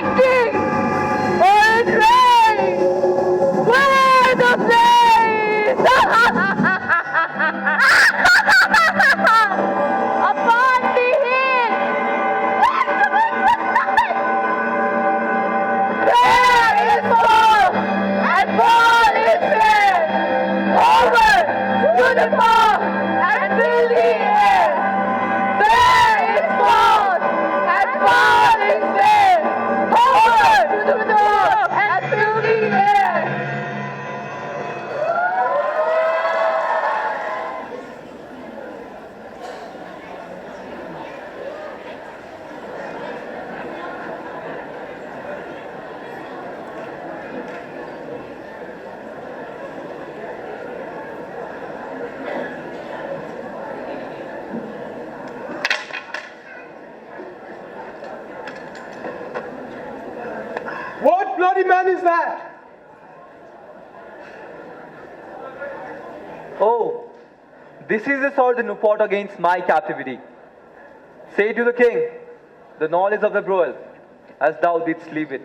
fighting for its reign. Where the flames upon the hill. There is fall, and fall is fair. Over to the fog and fill the air. There is fall, and fall is fair. Over to the fog and fill the air. What bloody man is that? Oh, this is the sword that fought against my captivity. Say to the king, the knowledge of the broil, as thou didst leave it.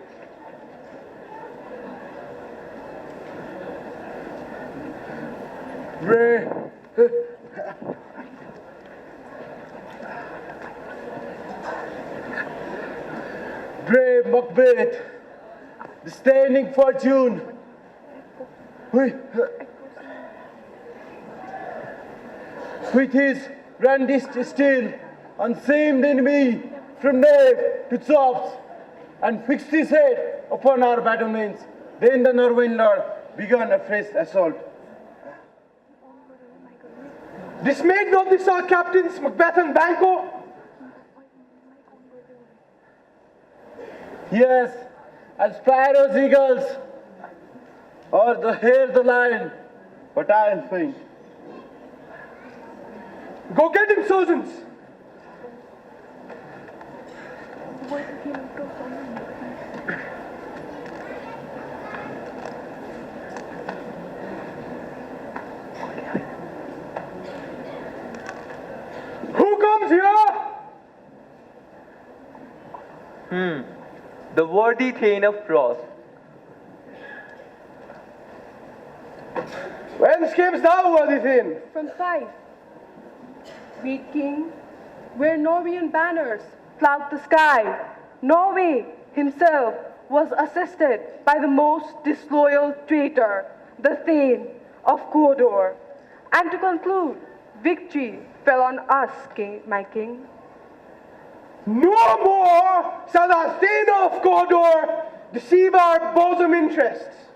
Brave Macbeth, the standing fortune. With his brandished steel, unseamed enemy from nave to chops, and fixed his head upon our battlements. Then the Norwegian lord began a fresh assault. Dismayed not the Sir Captains Macbeth and Banquo? Yes, as sparrows, eagles, or the hare, the lion, but I am faint. Go get him, sergeants! Who comes here? The worthy Thane of Frost. Whence camest thou, worthy Thane? From Fife, great king, where Norwegian banners cloud the sky, Norway himself was assisted by the most disloyal traitor, the Thane of Cawdor. And to conclude, victory fell on us, my king. No more shall the Thane of Cawdor deceive our bosom interests.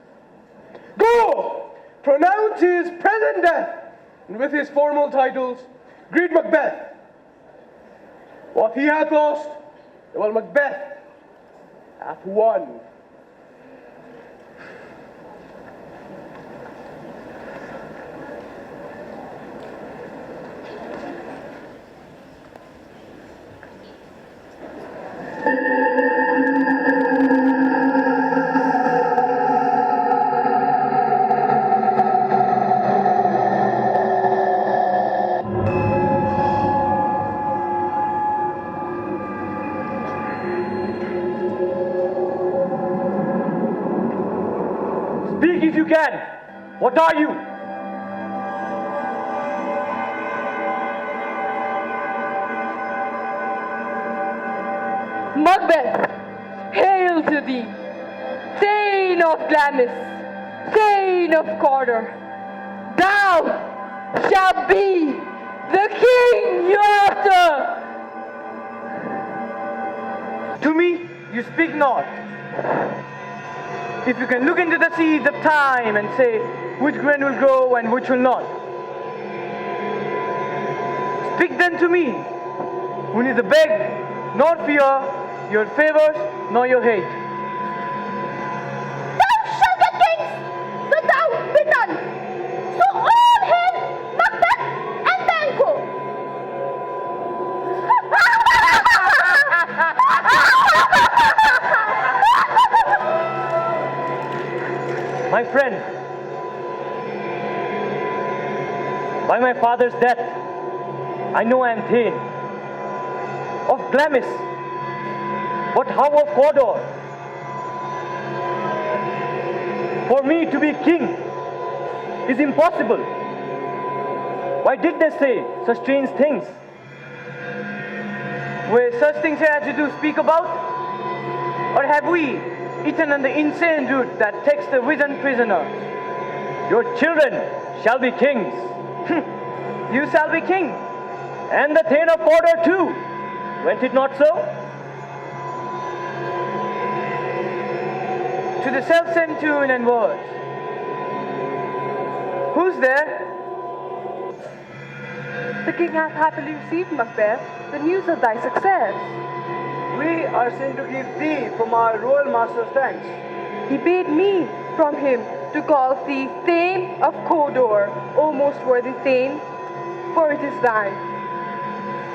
Go, pronounce his present death, and with his formal titles, greet Macbeth. What he hath lost, well, Macbeth hath won. Speak if you can. What are you? Macbeth, hail to thee, Thane of Glamis, Thane of Cawdor. Thou shalt be the king hereafter. To me, you speak not. If you can look into the seeds of time and say which grain will grow and which will not, speak then to me, who neither beg nor fear your favors nor your hate. Thou shalt get kings, but thou be none. So all hail Macbeth and Banquo. My friend, by my father's death, I know I am Thane of Glamis, but how of Cawdor? For me to be king is impossible. Why did they say such strange things? Were such things here to do speak about? Or have we eaten on the insane root that takes the risen prisoner? Your children shall be kings, You shall be king. and the Thane of Cawdor too. Went it not so? To the self-same tune and words. Who's there? The king hath happily received, Macbeth, the news of thy success. We are sent to give thee from our royal master's thanks. He bade me from him to call thee Thane of Cawdor, O most worthy Thane, for it is thine.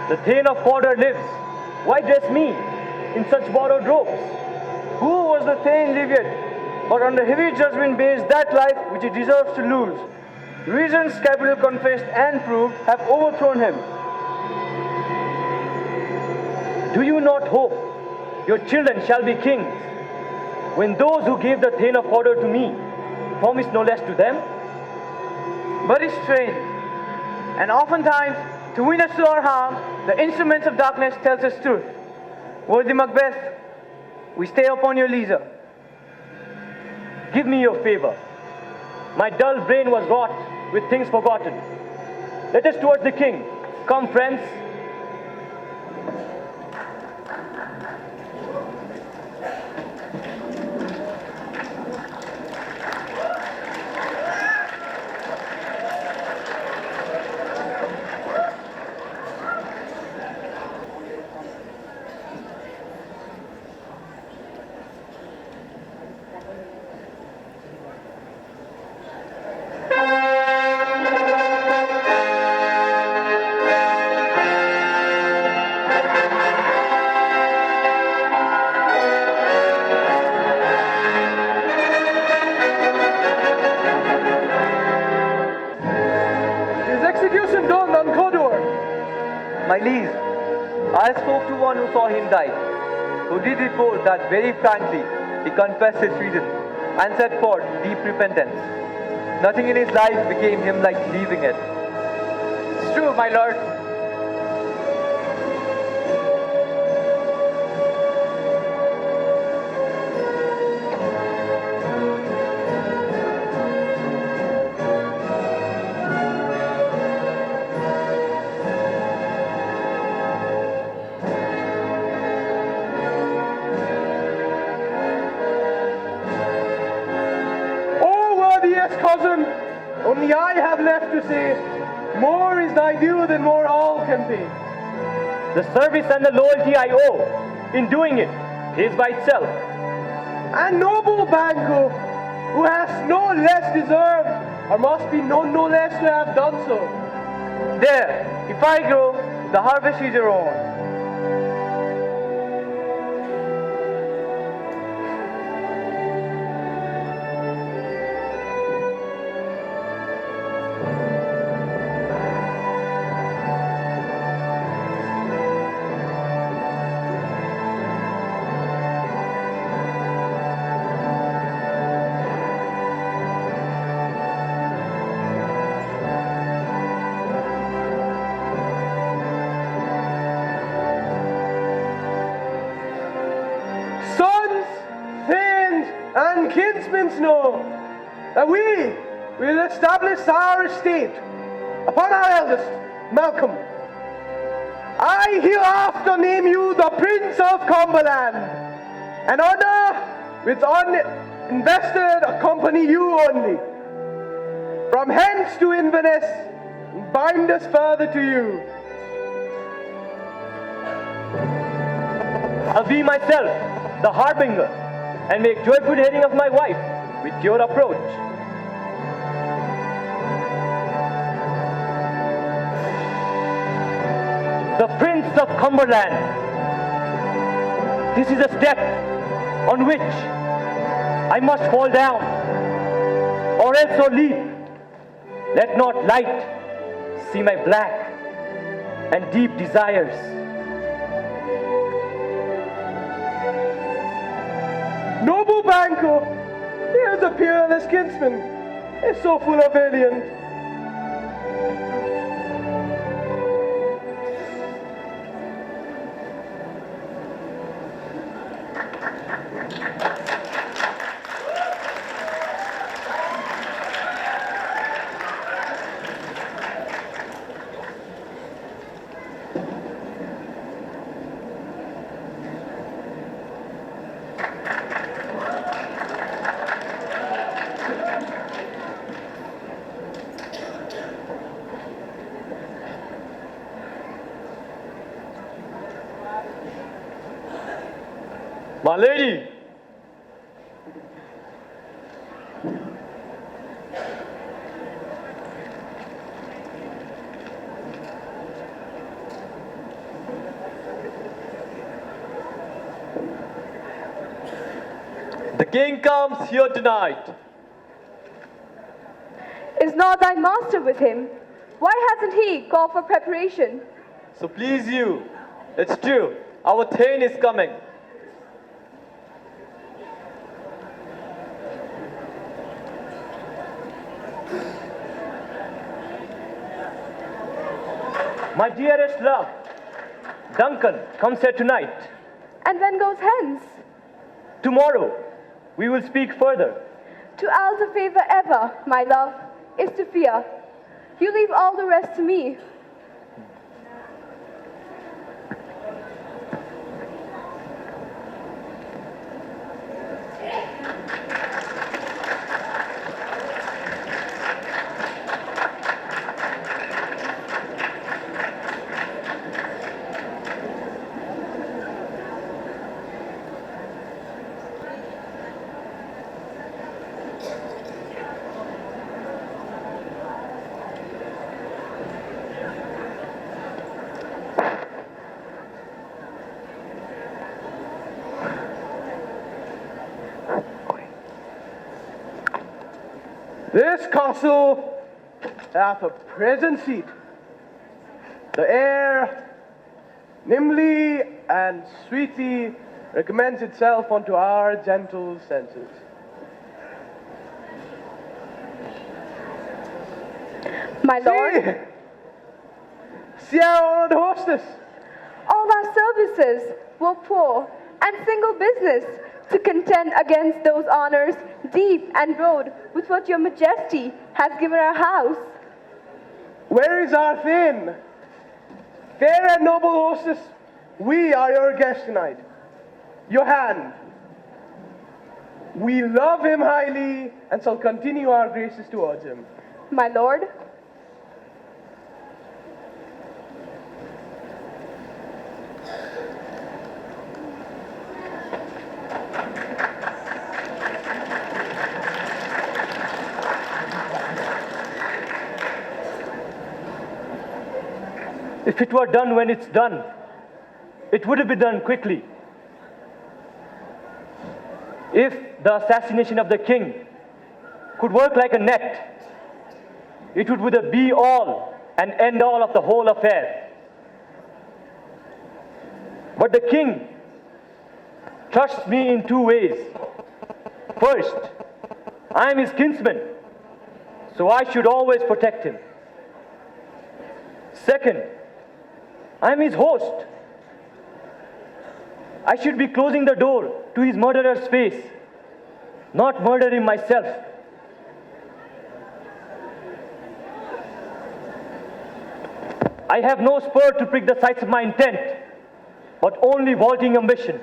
The Thane of Cawdor lives. Why dress me in such borrowed robes? Who was the Thane lived, but under heavy judgment based that life which he deserves to lose? Reasons capital confessed and proved have overthrown him. Do you not hope your children shall be kings, when those who gave the Thane of Cawdor to me promised no less to them? But it's strange, and oftentimes, to win us to our harm, the instruments of darkness tells us truth. Worthy Macbeth, we stay upon your leisure. Give me your favor. My dull brain was wrought with things forgotten. Let us towards the king. Come, friends. Is execution done on Cawdor? My liege, I spoke to one who saw him die, who did report that very frankly he confessed his reason and set forth deep repentance. Nothing in his life became him like leaving it. It's true, my lord. Oh, worthiest cousin, only I have left to say, more is thy due than more all can pay. The service and the loyalty I owe in doing it pays by itself. And noble Banco, who has no less deserved, or must be known no less to have done so. There, if I grow, the harvest is your own. Sons, thanes, and kinsmen know that we will establish our estate upon our eldest, Malcolm. I hereafter name you the Prince of Cumberland, an honor which uninvested accompany you only. From hence to Inverness, bind us further to you. I'll be myself the harbinger and make joyful hearing of my wife with your approach. The Prince of Cumberland. This is a step on which I must fall down, or else or leap. Let not light see my black and deep desires. Noble Banco, here's the peerless kinsman is so full of valiant. My lady! The king comes here tonight. Is not thy master with him? Why hasn't he called for preparation? So please you, it's true, our Thane is coming. My dearest love, Duncan comes here tonight. And when goes hence? Tomorrow, we will speak further. To alter favor ever, my love, is to fear. You leave all the rest to me. This castle hath a present seat. The air, nimbly and sweetly, recommends itself unto our gentle senses. My lord, See our honored hostess. all our services were poor and single business to contend against those honors deep and broad with what your majesty has given our house. Where is our Thane? Fair and noble hostess, we are your guests tonight. Your hand. We love him highly and shall continue our graces towards him. My lord, If it were done when it's done, it would have been done quickly. If the assassination of the king could work like a net, it would be the be all and end all of the whole affair. But the king trusts me in two ways. First, I am his kinsman, so I should always protect him. Second, I am his host. I should be closing the door to his murderer's face, not murder him myself. I have no spur to prick the sights of my intent, but only vaulting ambition.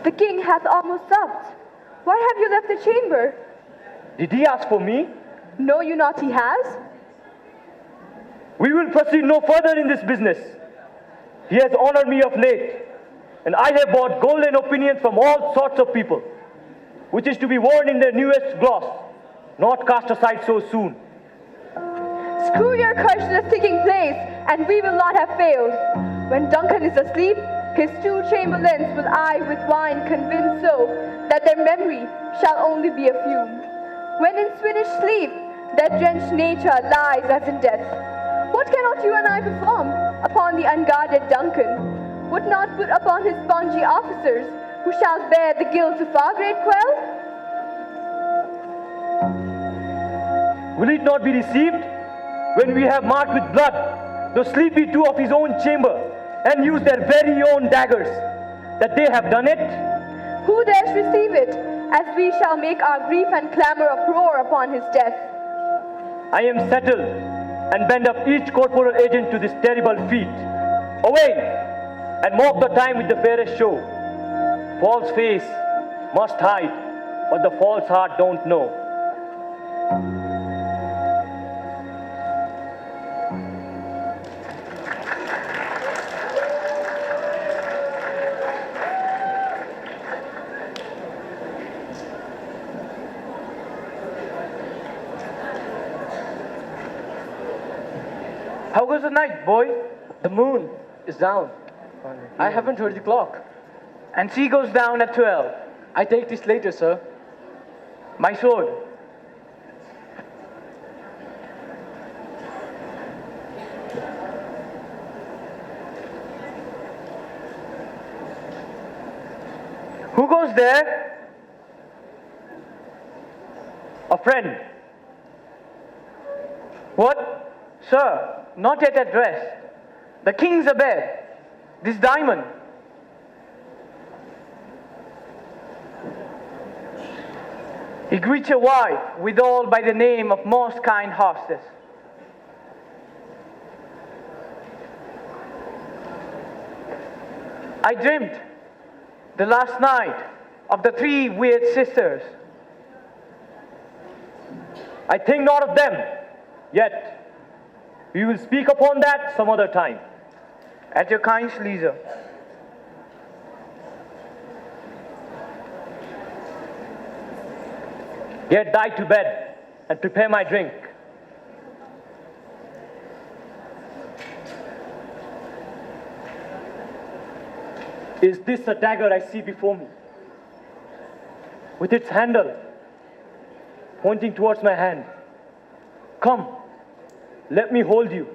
the king hath almost supped. Why have you left the chamber? Did he ask for me? Know you not he has? We will proceed no further in this business. He has honored me of late, and I have bought golden opinions from all sorts of people, which is to be worn in their newest gloss, not cast aside so soon. Screw your curse to the sticking place, and we will not have failed. When Duncan is asleep, his two chamberlains will I with wine convince so, that their memory shall only be a fume. When in Swedish sleep, their drenched nature lies as in death. What cannot you and I perform upon the unguarded Duncan? Would not put upon his spongy officers who shall bear the guilt of our great quell? Will it not be received when we have marked with blood those sleepy two of his own chamber and used their very own daggers, that they have done it? Who dares receive it, as we shall make our grief and clamor uproar upon his death? I am settled and bend up each corporal agent to this terrible feat. Away, and mock the time with the fairest show. False face must hide what the false heart don't know. How goes the night, boy? The moon is down. I haven't heard the clock. And sea goes down at 12. I take this later, sir. My sword. Who goes there? A friend. What? Sir, not yet at rest. The king's abed. This diamond. He greets your wife, withal by the name of most kind hostess. I dreamt the last night of the three weird sisters. I think not of them, yet we will speak upon that some other time. At your kind leisure. Get thee to bed and prepare my drink. Is this a dagger I see before me? With its handle pointing towards my hand. Come, let me hold you.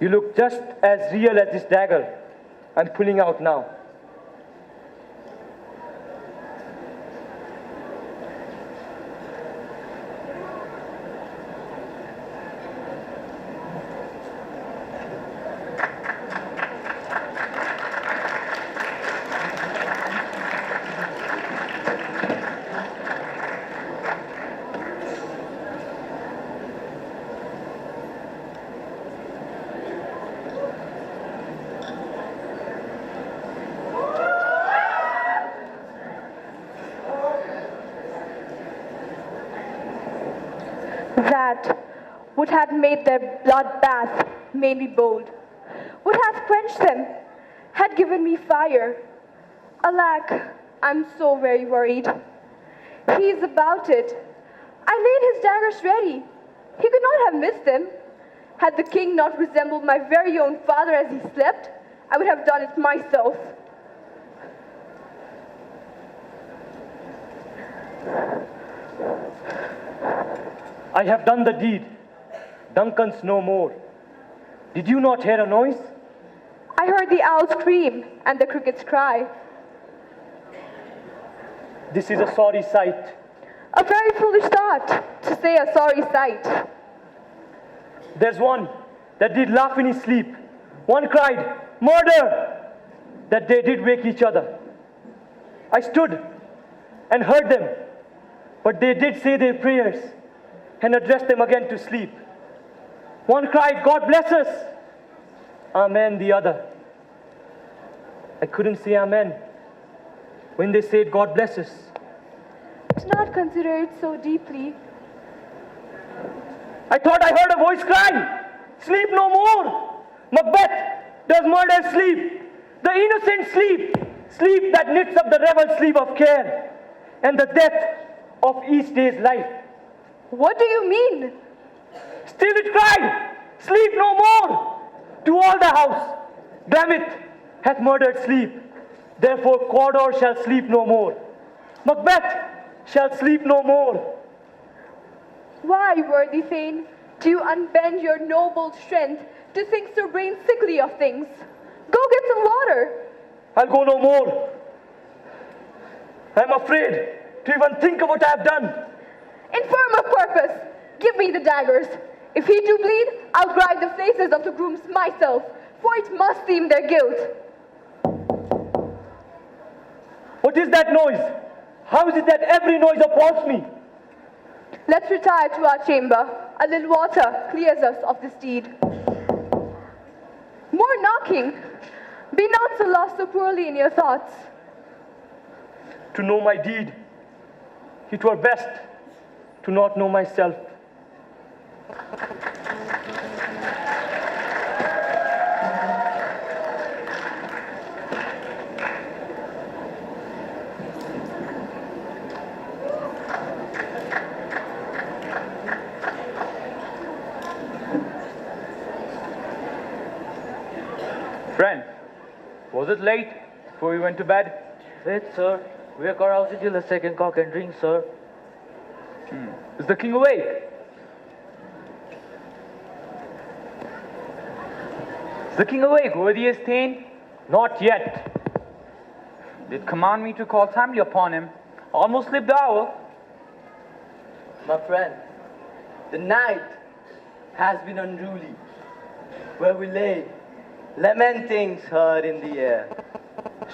You look just as real as this dagger I'm pulling out now. That would have made their bloodbath made me bold, would have quenched them, had given me fire. Alack, I'm so very worried. He is about it. I laid his daggers ready. He could not have missed them. Had the king not resembled my very own father as he slept, I would have done it myself. I have done the deed. Duncan's no more. Did you not hear a noise? I heard the owl scream and the crickets cry. This is a sorry sight. A very foolish thought, to say a sorry sight. There's one that did laugh in his sleep. One cried, "Murder!" That they did wake each other. I stood and heard them, but they did say their prayers and addressed them again to sleep. One cried, "God bless us!" Amen, the other. I couldn't say amen when they said, "God bless us." Do not consider it so deeply. I thought I heard a voice crying, "Sleep no more! Macbeth does murder sleep, the innocent sleep, sleep that knits up the rebel sleep of care, and the death of each day's life." What do you mean? Still it cried, "Sleep no more!" To all the house, Gameth hath murdered sleep, therefore Cawdor shall sleep no more. Macbeth shall sleep no more. Why, worthy Thane, do you unbend your noble strength to think so brain sickly of things? Go get some water. I'll go no more. I'm afraid to even think of what I have done. Infirm of purpose, give me the daggers. If he do bleed, I'll grind the faces of the grooms myself, for it must seem their guilt. What is that noise? How is it that every noise appalls me? Let's retire to our chamber. A little water clears us of this deed. More knocking. Be not so lost so poorly in your thoughts. To know my deed, it were best to not know myself. Friend, was it late before you went to bed? Wait, sir. We are carousing till the second cock and drink, sir. Is the king awake? Is the king awake, worthy Thane? Not yet. Did command me to call timely upon him. Almost slipped the hour. My friend, the night has been unruly. Where we lay, lamentings heard in the air,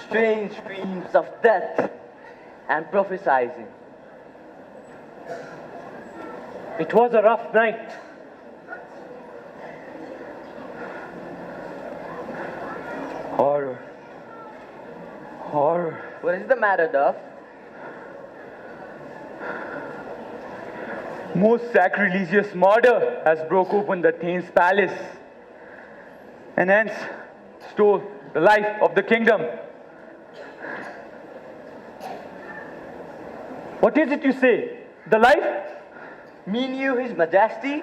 strange dreams of death and prophesying. It was a rough night. Horror. Horror. What is the matter, Duff? Most sacrilegious murder has broke open the Thane's palace and hence stole the life of the kingdom. What is it you say? The life? Mean you, His Majesty?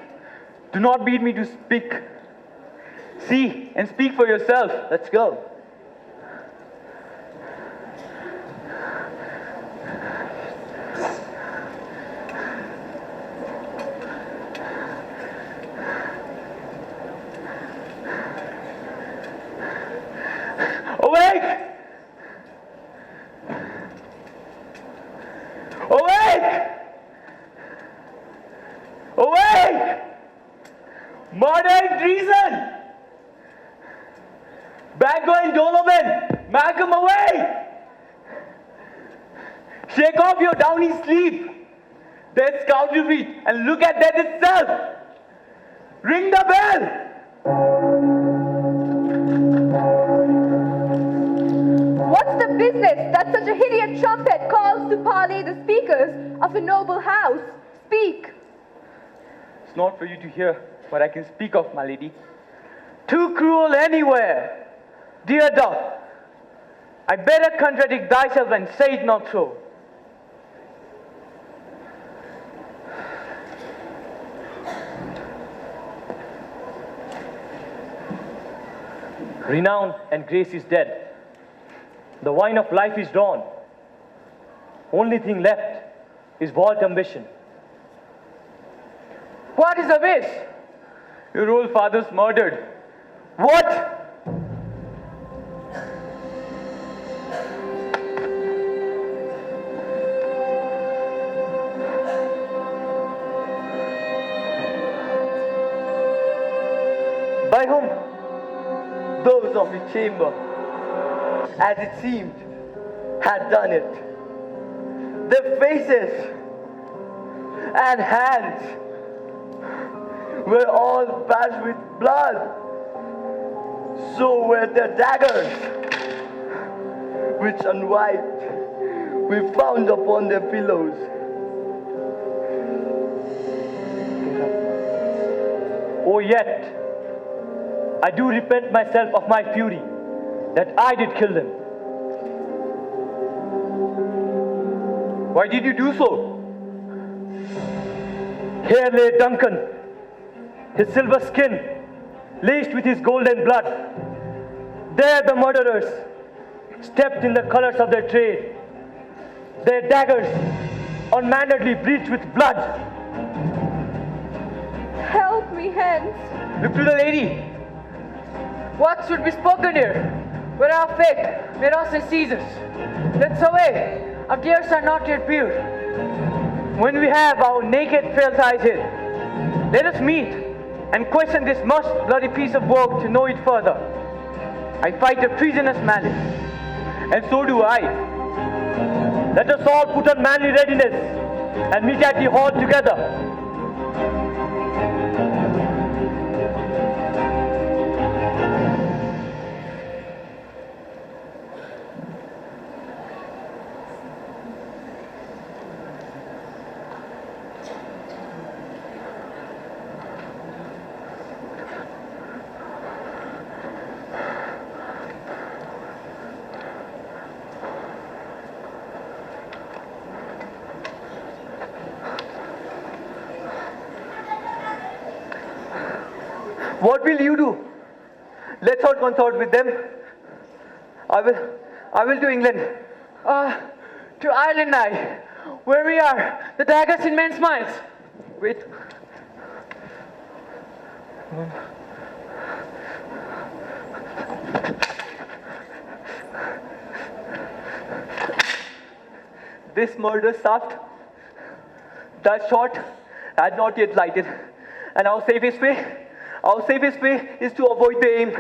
Do not beat me to speak. See and speak for yourself. Let's go. Awake! Awake! Awake! Murder and treason! Baggo and Donovan, Malcolm, away! Shake off your downy sleep. Death's counterfeit and look at death itself. Ring the bell! What's the business that such a hideous trumpet calls to parley the speakers of a noble house? Speak. It's not for you to hear what I can speak of, my lady. Too cruel anywhere. Dear Duff, I better contradict thyself and say it not so. Renown and grace is dead. The wine of life is drawn. Only thing left is vault ambition. What is amiss? Your old father's murdered. What? By whom? Those of the chamber, as it seemed, had done it. Their faces and hands were all bathed with blood. So were their daggers, which unwiped we found upon their pillows. Oh, yet I do repent myself of my fury, that I did kill them. Why did you do so? Here lay Duncan, his silver skin laced with his golden blood. There the murderers stepped in the colors of their trade, their daggers unmanneredly breached with blood. Help me hence. Look to the lady. What should be spoken here? where our faith made us in Caesars. Let's away, our tears are not yet pure. When we have our naked felt eyes hid, let us meet and question this most bloody piece of work to know it further. I fight a treasonous malice. And so do I. Let us all put on manly readiness and meet at the hall together. What will you do? Let's all consult with them. I will to England. To Ireland I, where we are, the daggers in men's minds. Wait. This murder shaft, that shot had not yet lighted, and our safest way is to avoid the aim.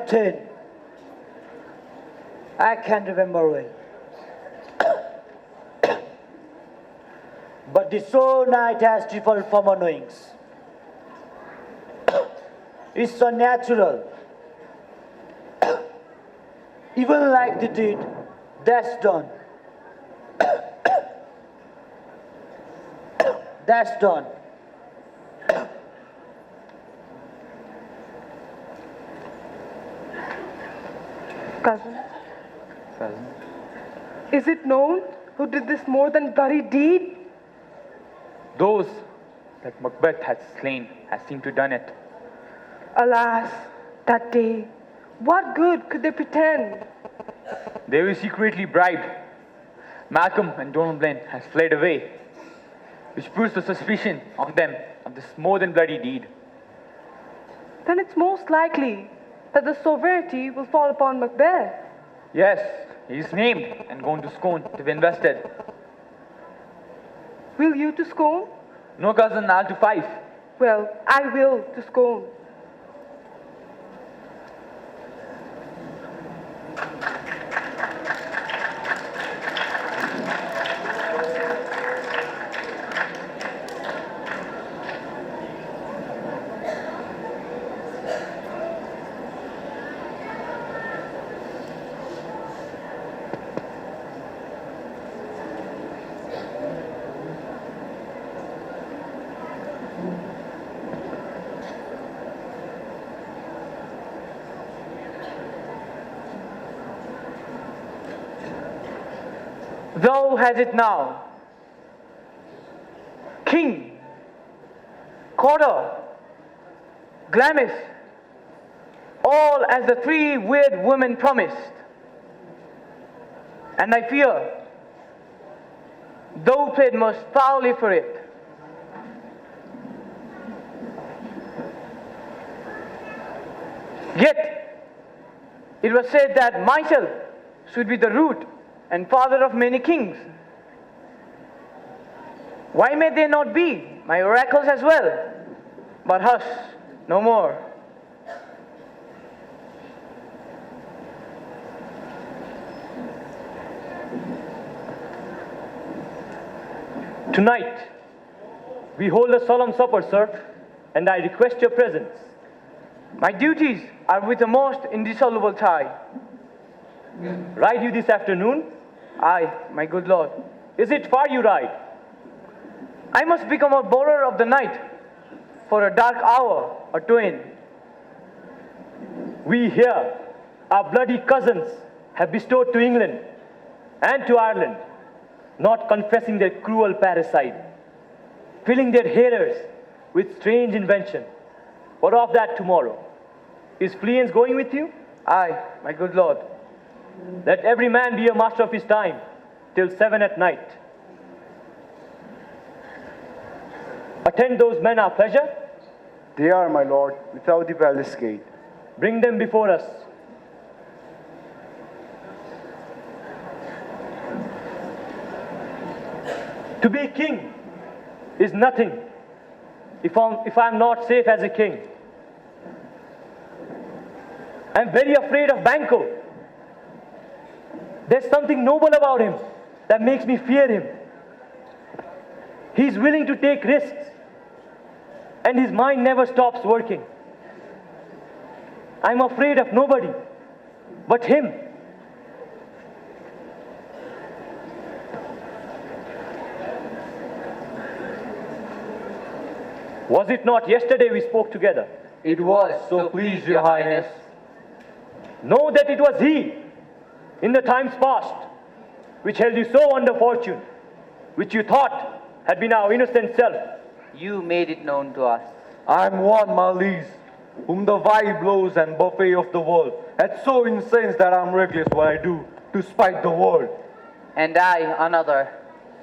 £70. I can't remember well. But the sore night has tripled for my knowings. It's unnatural. Even like the deed that's done. That's done. Cousin. Is it known who did this more than bloody deed? Those that Macbeth had slain has seemed to done it. Alas, that day, what good could they pretend? They were secretly bribed. Malcolm and Donald Blaine has fled away, which proves the suspicion on them of this more than bloody deed. Then it's most likely that the sovereignty will fall upon Macbeth. Yes, he is named and gone to Scone to be invested. Will you to Scone? No, cousin, I'll to Fife. Well, I will to Scone. Thou has it now. King, Corder, Glamis, all as the three weird women promised. And I fear thou paid most foully for it. Yet it was said that myself should be the root and father of many kings. Why may they not be my oracles as well? But hush, no more. Tonight, we hold a solemn supper, sir, and I request your presence. My duties are with a most indissoluble tie. Ride you this afternoon? Aye, my good lord. Is it far you ride? I must become a borrower of the night for a dark hour or twain. We here, our bloody cousins, have bestowed to England and to Ireland, not confessing their cruel parricide, filling their hearers with strange invention. What of that tomorrow? Is Fleance going with you? Aye, my good lord. Let every man be a master of his time, till 7 at night. Attend those men our pleasure. They are, my lord, without the palace gate. Bring them before us. To be king is nothing if I'm not safe as a king. I'm very afraid of Banco. There's something noble about him that makes me fear him. He's willing to take risks, and his mind never stops working. I'm afraid of nobody but him. Was it not yesterday we spoke together? It was, so please, your highness. Know that it was he, in the times past, which held you so under fortune, which you thought had been our innocent self. You made it known to us. I am one, my liege, whom the wild blows and buffet of the world hath so incensed that I am reckless what I do to spite the world. And I, another,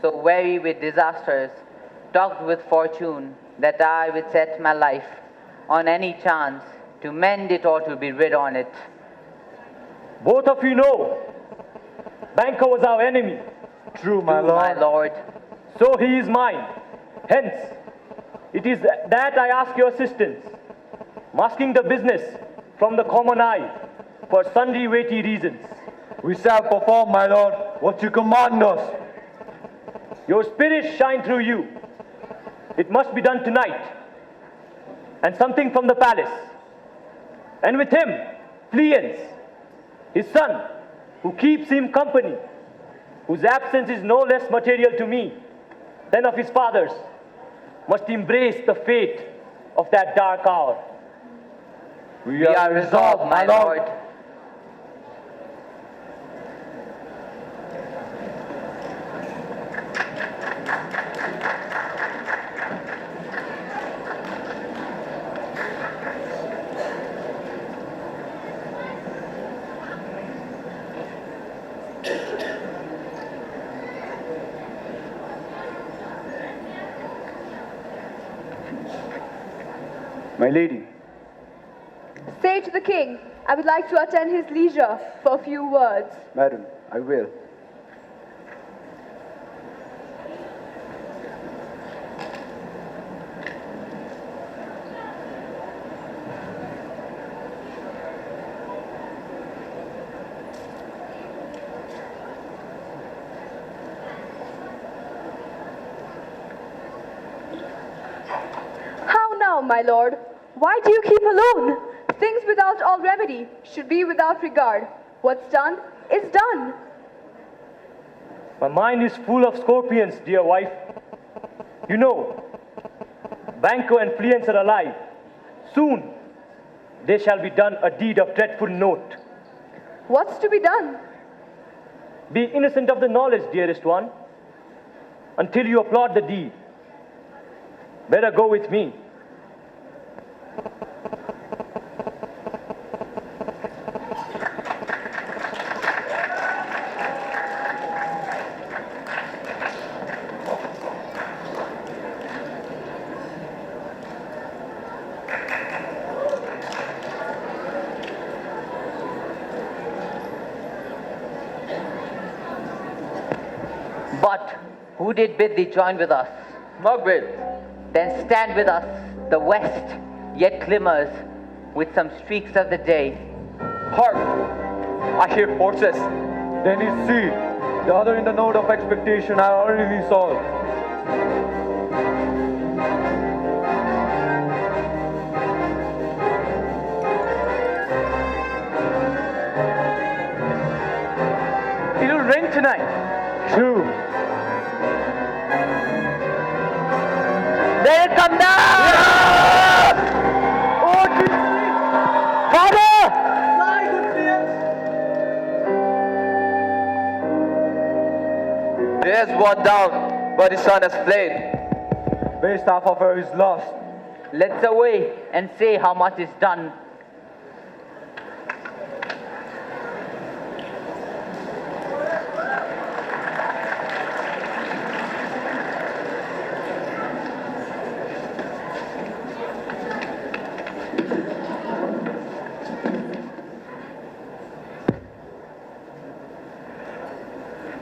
so weary with disasters, talked with fortune, that I would set my life on any chance to mend it or to be rid on it. Both of you know, Banco was our enemy. True, my True, lord. my lord. So he is mine. Hence, it is that I ask your assistance, masking the business from the common eye for sundry weighty reasons. We shall perform, my lord, what you command us. Your spirits shine through you. It must be done tonight. And something from the palace. And with him, Fleance, his son, who keeps him company, whose absence is no less material to me than of his father's, must embrace the fate of that dark hour. We are resolved, my lord. My lady, Say to the king, I would like to attend his leisure for a few words. madam, I will. How now, my lord? Why do you keep alone? Things without all remedy should be without regard. What's done is done. My mind is full of scorpions, dear wife. You know, Banco and Fleance are alive. Soon, they shall be done a deed of dreadful note. What's to be done? Be innocent of the knowledge, dearest one, until you applaud the deed. Better go with me. But who did bid thee join with us? Macbeth. Then stand with us. The west yet glimmers with some streaks of the day. Hark! I hear horses. Then is see. The other in the note of expectation I already saw. It'll rain tonight. True. Let it come down! Oh, Trixie! Father! Fly, good players! He has brought down, but his son has fled. Best half of her is lost. Let's away and say how much is done.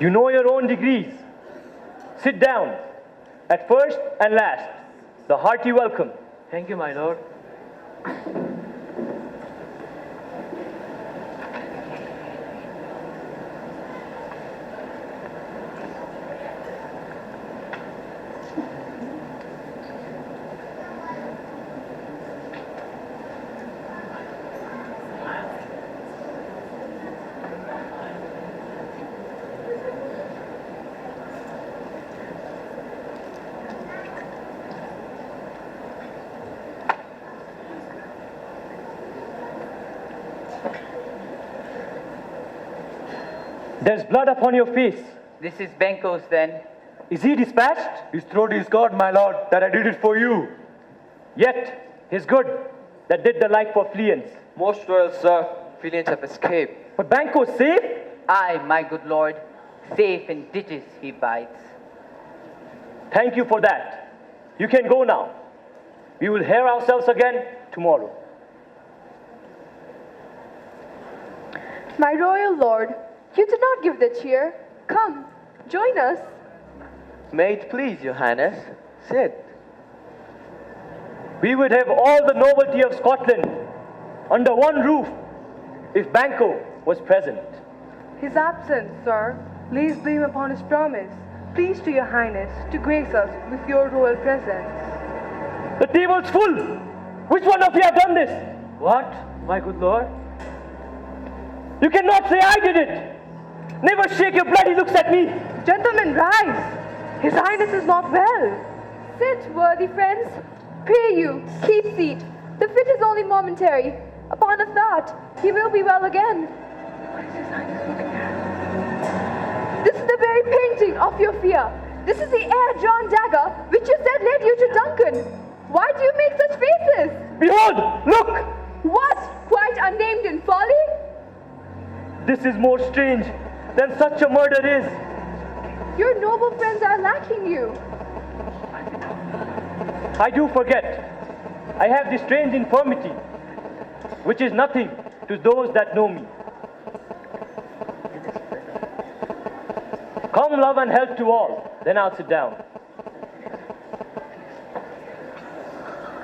You know your own degrees. Sit down. At first and last, the hearty welcome. Thank you, my lord. There's blood upon your face. This is Banco's then. Is he dispatched? His throat is God, my lord, that I did it for you. Yet, his good that did the like for fleance. Most royal sir, Filians have escaped. But Banco's safe? Aye, my good lord. Safe in ditches he bides. Thank you for that. You can go now. We will hear ourselves again tomorrow. My royal lord, you did not give the cheer. Come, join us. May it please your highness, sit. We would have all the nobility of Scotland under one roof if Banco was present. His absence, sir, lays blame upon his promise. Please to your highness to grace us with your royal presence. The table's full. Which one of you have done this? What, my good lord? You cannot say I did it. Never shake your bloody looks at me. Gentlemen, rise! His highness is not well. Sit, worthy friends. Pray you, keep seat. The fit is only momentary. Upon a thought, he will be well again. What is his highness looking at? This is the very painting of your fear. This is the air-drawn dagger which you said led you to Duncan. Why do you make such faces? Behold, look! What? Quite unnamed in folly? This is more strange than such a murder is. Your noble friends are lacking you. I do forget. I have this strange infirmity, which is nothing to those that know me. Come, love and health to all, then I'll sit down.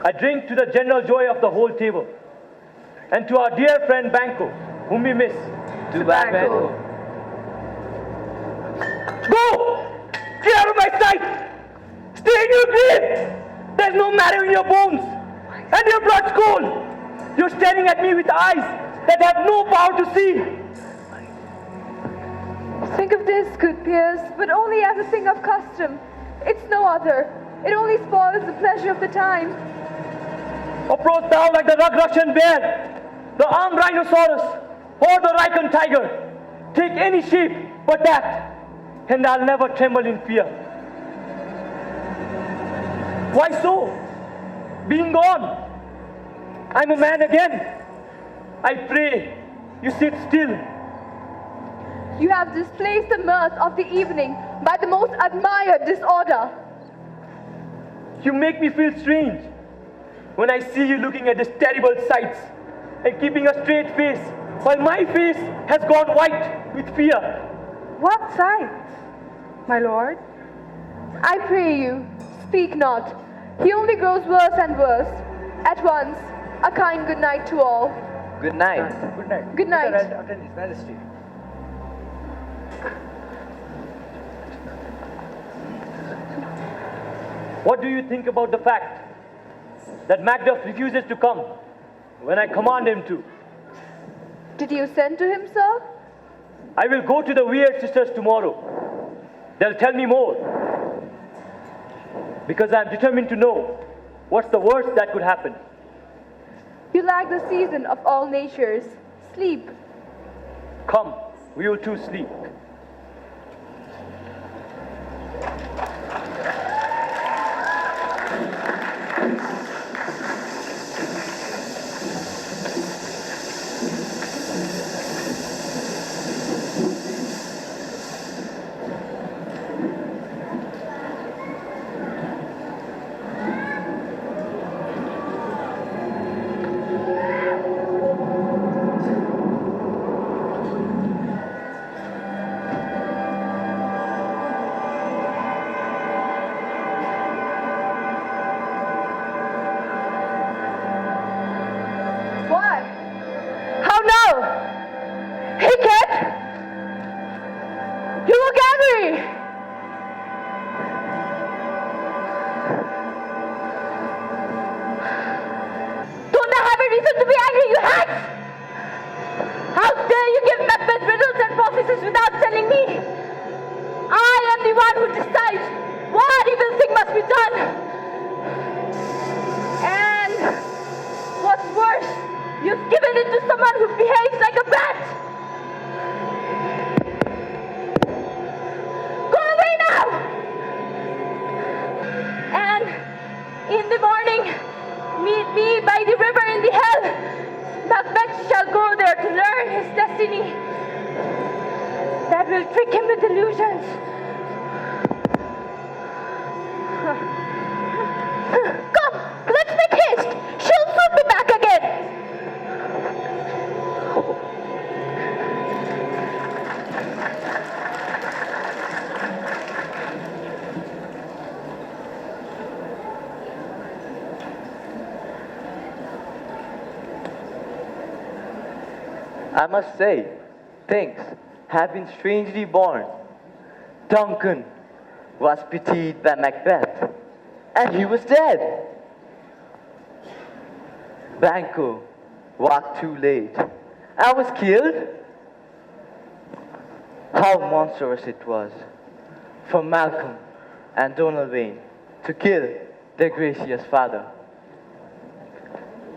I drink to the general joy of the whole table, and to our dear friend Banco, whom we miss. To Banco. Go! Get out of my sight! Stay in your grave! There's no marrow in your bones, and your blood's cold. You're staring at me with eyes that have no power to see. Think of this, good peers, but only as a thing of custom. It's no other. It only spoils the pleasure of the time. Approach thou like the Russian bear, the armed rhinoceros, or the Rikon tiger. Take any shape but that, and I'll never tremble in fear. Why so? Being gone, I'm a man again. I pray you sit still. You have displaced the mirth of the evening by the most admired disorder. You make me feel strange when I see you looking at these terrible sights and keeping a straight face while my face has gone white with fear. What sights, my lord? I pray you, speak not. He only grows worse and worse. At once, a kind good night to all. Good night. Good night. Good night. Attend His Majesty. What do you think about the fact that Macbeth refuses to come when I command him to? Did you send to him, sir? I will go to the Weird Sisters tomorrow. They'll tell me more. because I am determined to know what's the worst that could happen. You lack the season of all natures, sleep. Come, we will too sleep. What? How now? Hey, kid! You look angry! Don't I have a reason to be angry, you hags? How dare you give Macbeth riddles and prophecies without telling me? I am the one who decides what evil thing must be done. And what's worse, you've given it to someone who behaves like a bat. Go away now! And in the morning, meet me by the river in the hell. Macbeth shall go there to learn his destiny. That will trick him with illusions. Come, let's make haste. She'll soon be back again. I must say, things have been strangely born. Duncan was pitied by Macbeth, and he was dead. Banquo walked too late and was killed. How monstrous it was for Malcolm and Donalbain to kill their gracious father.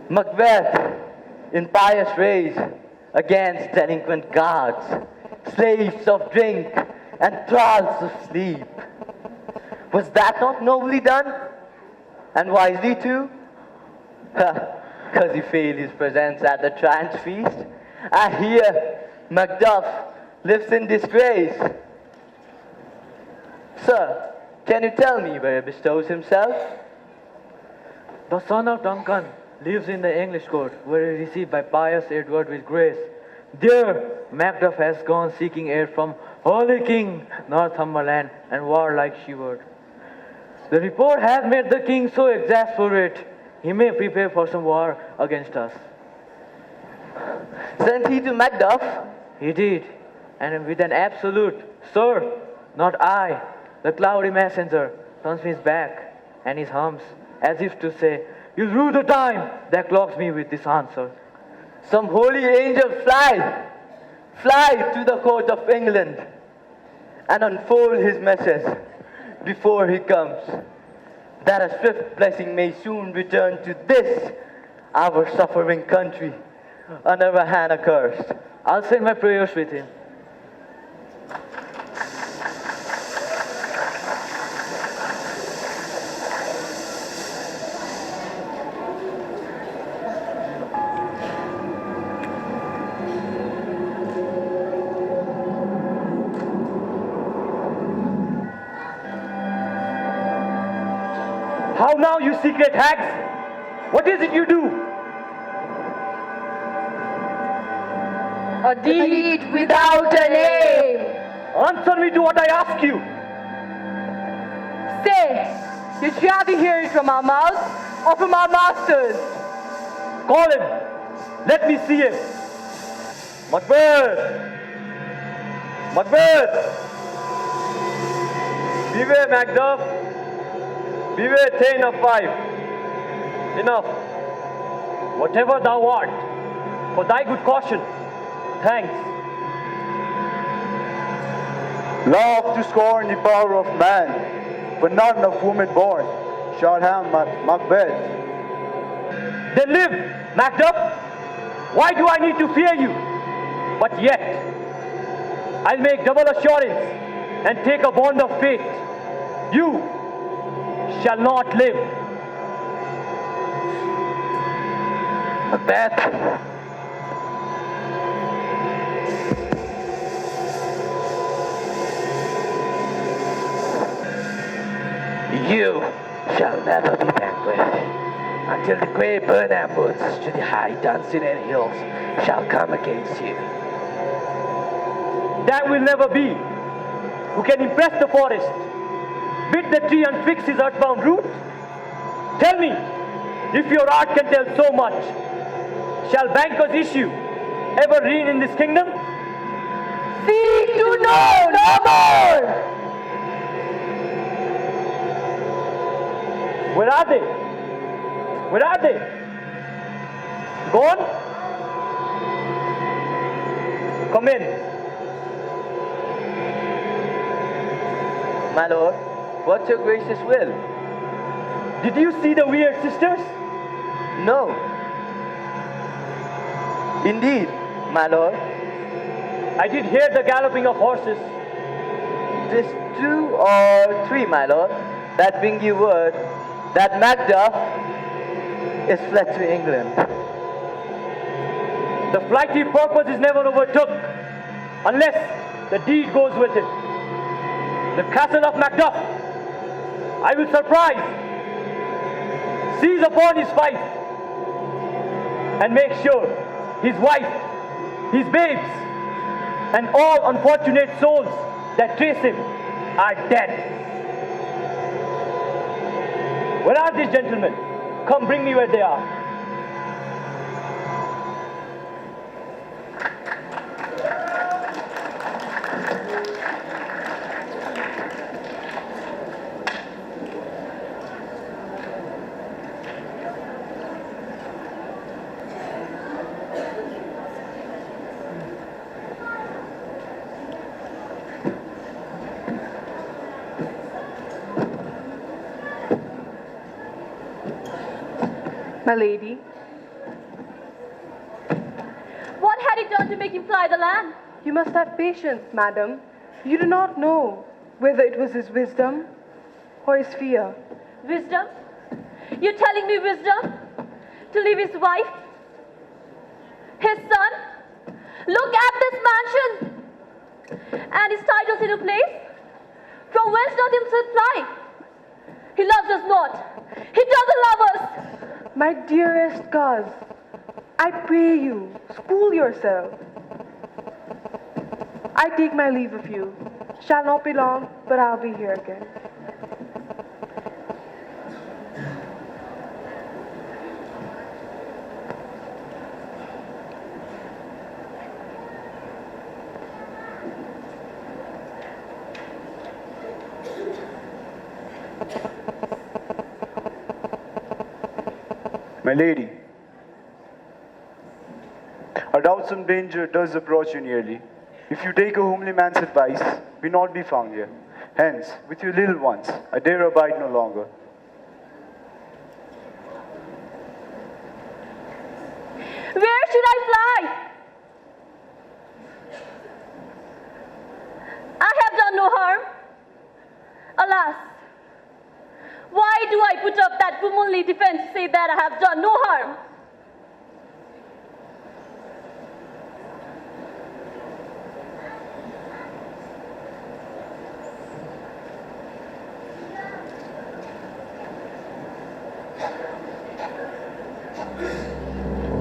Macbeth, in pious rage against delinquent guards, slaves of drink, and thralls of sleep. Was that not nobly done? And wisely too? Because he failed his presence at the Triumph feast. And here, Macduff lives in disgrace. Sir, can you tell me where he bestows himself? The son of Duncan lives in the English court, where he is received by pious Edward with grace. There, Macduff has gone seeking aid from Holy King Northumberland and warlike Sherwood. The report has made the king so exasperate, he may prepare for some war against us. Sent he to Macduff? He did, and with an absolute, sir, not I, the cloudy messenger, turns his back and his hums, as if to say, you rue the time that clocks me with this answer. Some holy angel fly to the court of England and unfold his message before he comes, that a swift blessing may soon return to this, our suffering country, under a hand accursed. I'll send my prayers with him. How now, you secret hags? What is it you do? A deed without a name. Answer me to what I ask you. Say, you'd rather hear it from our mouths or from our masters? Call him. Let me see him. Macbeth! Macbeth! Beware, Macduff. Beware, Thane of Five. Enough. Whatever thou art, for thy good caution, thanks. Love to scorn the power of man, but none of woman born shall harm Macbeth. Then live, Macbeth. Why do I need to fear you? But yet, I'll make double assurance and take a bond of faith. You shall not live. Macbeth. You shall never be Macbeth until the great burn ambush to the high Dunsinane hills shall come against you. That will never be. Who can impress the forest, bid the tree and fix his earthbound root? Tell me, if your art can tell so much, shall banker's issue ever reign in this kingdom? Seek to know no more! Where are they? Where are they? Gone? Come in. My lord, what's your gracious will? Did you see the weird sisters? No. Indeed, my lord. I did hear the galloping of horses. Just 2 or 3, my lord, that bring you word that Macduff is fled to England. The flighty purpose is never overtook unless the deed goes with it. The castle of Macduff I will surprise, seize upon his fight, and make sure his wife, his babes, and all unfortunate souls that trace him are dead. Where are these gentlemen? Come, bring me where they are. My lady, What had he done to make him fly the land? you must have patience, madam. You do not know whether it was his wisdom or his fear. Wisdom? You're telling me wisdom? To leave his wife? His son? Look at this mansion! And his titles in a place? From whence doth himself fly? He loves us not. He doesn't love us. My dearest cuz, I pray you, school yourself. I take my leave of you. Shall not be long, but I'll be here again. My lady, a doubtsome danger does approach you nearly. If you take a homely man's advice, we not be found here. Hence, with your little ones, I dare abide no longer. Where should I fly? I have done no harm. Alas, why do I put up that womanly defense to say that I have done no harm?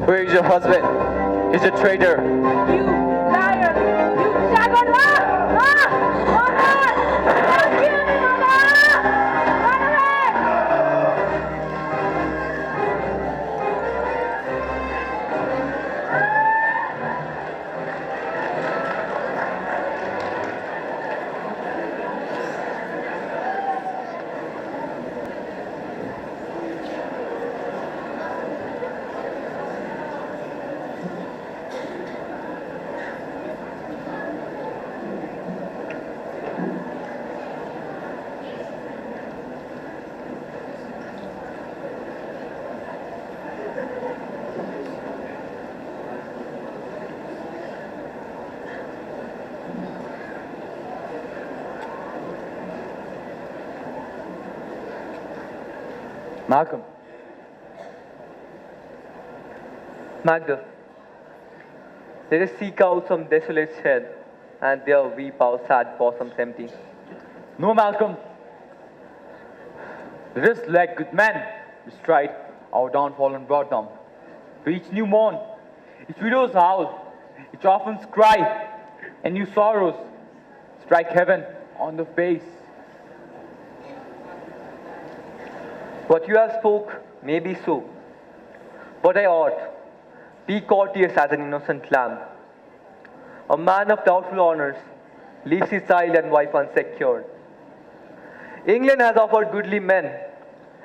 Where is your husband? He's a traitor. You liar! You jackal! Mama! Don't kill me, Mama! Run away! Malcolm, Macbeth, let us seek out some desolate shed, and there weep our sad bosoms empty. no, Malcolm. Let us, like good men, bestride our downfall and brought down. For each new morn, each widow's howl, each orphan's cry, and new sorrows strike heaven on the face. What you have spoke may be so, but I ought be courteous as an innocent lamb. A man of doubtful honors leaves his child and wife unsecured. England has offered goodly men,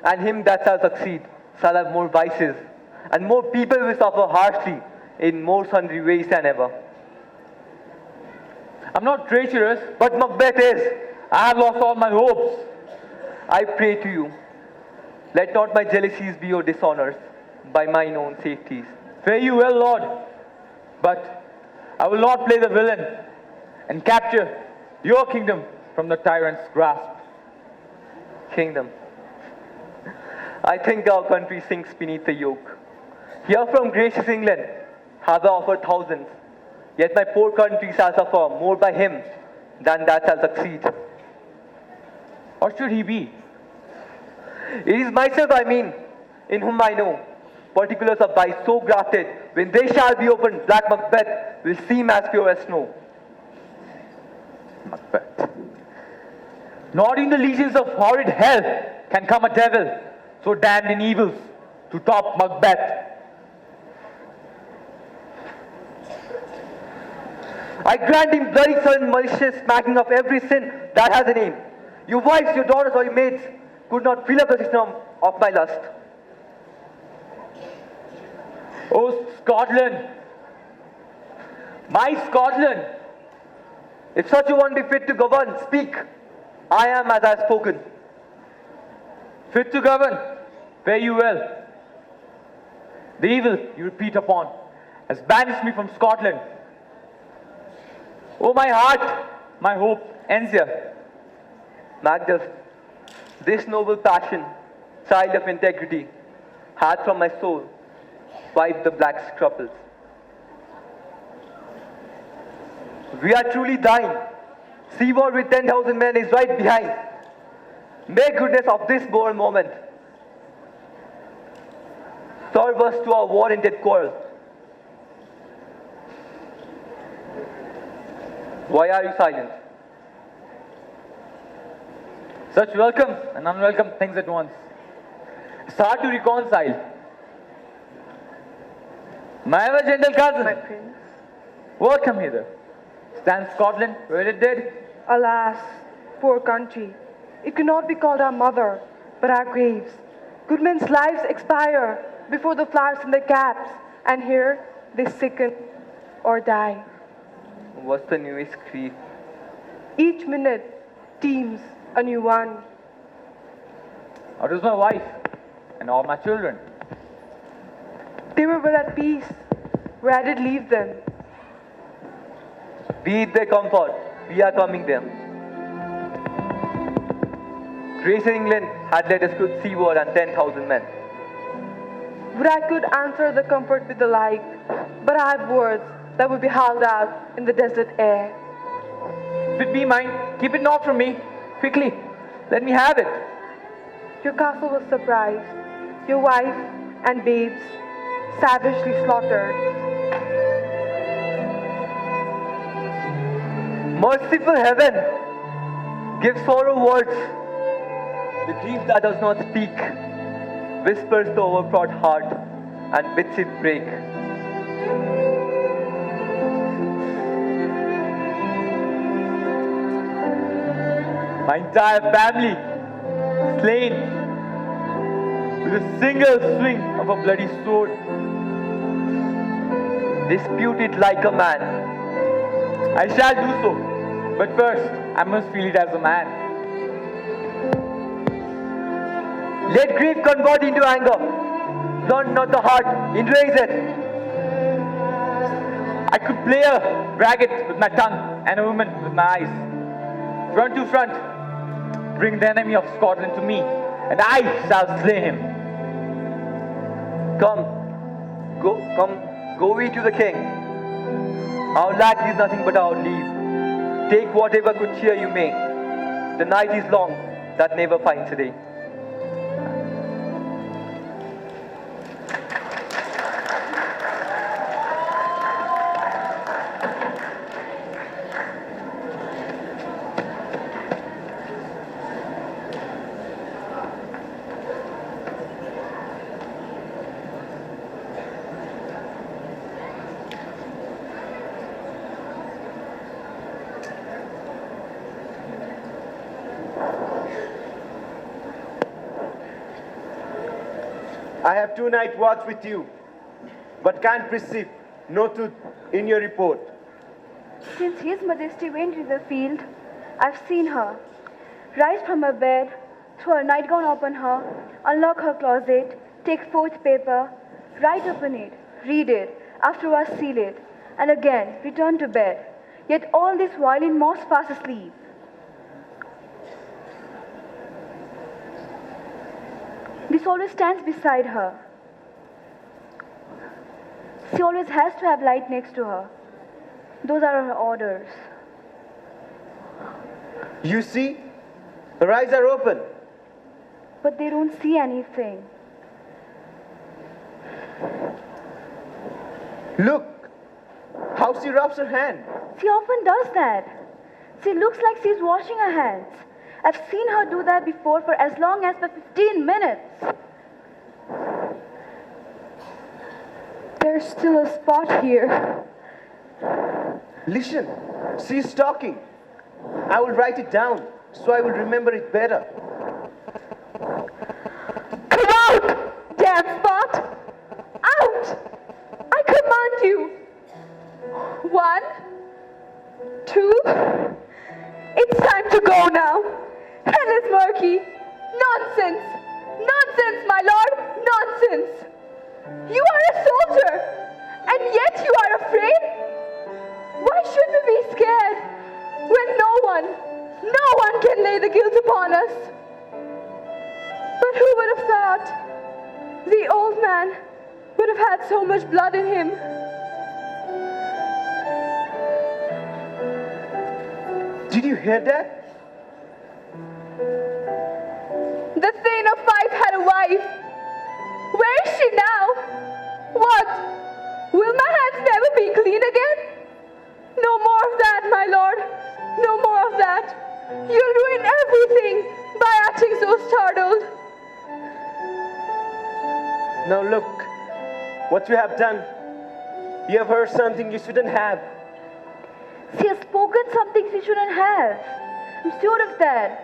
and him that shall succeed shall have more vices, and more people will suffer harshly in more sundry ways than ever. I'm not treacherous. But Macbeth is. I have lost all my hopes. I pray to you, let not my jealousies be your dishonors by mine own safeties. Fare you well, Lord. But I will not play the villain and capture your kingdom from the tyrant's grasp. Kingdom. I think our country sinks beneath the yoke. Here from gracious England have I offered thousands, yet my poor country shall suffer more by him than that shall succeed. What should he be? It is myself I mean, in whom I know particulars of vice so grafted, when they shall be opened, black Macbeth will seem as pure as snow. Macbeth. Not in the legions of horrid hell can come a devil so damned in evils to top Macbeth. I grant him bloody sullen malicious smacking of every sin that has a name. Your wives, your daughters, or your maids could not fill up the system of my lust. Oh, Scotland! My Scotland! If such a one be fit to govern, speak. I am as I have spoken. Fit to govern, fare you well. The evil you repeat upon has banished me from Scotland. Oh, my heart, my hope ends here. Macbeth, this noble passion, child of integrity, hath from my soul wiped the black scruples. We are truly thine. Seaward with 10,000 men is right behind. Make goodness of this bold moment. Serve us to our war-ended quarrel. Why are you silent? Such welcome and unwelcome things at once. It's hard to reconcile. My ever gentle cousin, My prince. welcome hither. Stands Scotland where it did. Alas, poor country. It cannot be called our mother, but our graves. Good men's lives expire before the flowers in their caps, and here they sicken or die. What's the newest grief? Each minute teems a new one. How is my wife and all my children? They were well at peace, where I did leave them. Be it their comfort, we are coming there. Grace in England had led us to seaward and 10,000 men. Would I could answer the comfort with the like, but I have words that would be howled out in the desert air. If it be mine, keep it not from me. Quickly, let me have it. Your castle was surprised, your wife and babes savagely slaughtered. Merciful heaven, give sorrow words. The grief that does not speak whispers the overwrought heart and bids it break. My entire family slain with a single swing of a bloody sword. Dispute it like a man. I shall do so, but first I must feel it as a man. Let grief convert into anger. Blunt not the heart, enrage it. I could play a braggart with my tongue and a woman with my eyes. Front to front, bring the enemy of Scotland to me, and I shall slay him. Go we to the king. Our lack is nothing but our leave. Take whatever good cheer you may. The night is long that never finds a day. I have 2 night watch with you, but can't perceive no truth in your report. Since His Majesty went into the field, I've seen her rise from her bed, throw her nightgown upon her, unlock her closet, take forth paper, write upon it, read it, afterwards seal it, and again return to bed. Yet all this while in most fast asleep. This always stands beside her. She always has to have light next to her. Those are her orders. You see, her eyes are open. But they don't see anything. Look, how she rubs her hand. She often does that. She looks like she's washing her hands. I've seen her do that before for as long as for 15 minutes. There's still a spot here. Listen, she is talking. I will write it down so I will remember it better. Come out, damn spot! Out! I command you. 1, 2. It's time to go now. Hell is murky. Nonsense! Nonsense, my lord! Nonsense! You are a soldier, and yet you are afraid? Why should we be scared when no one can lay the guilt upon us? But who would have thought the old man would have had so much blood in him? Did you hear that? The Thane of Fife had a wife. Where is she now? What? Will my hands never be clean again? No more of that, my lord. No more of that. You'll ruin everything by acting so startled. Now look, what you have done. You have heard something you shouldn't have. She has spoken something she shouldn't have. I'm sure of that.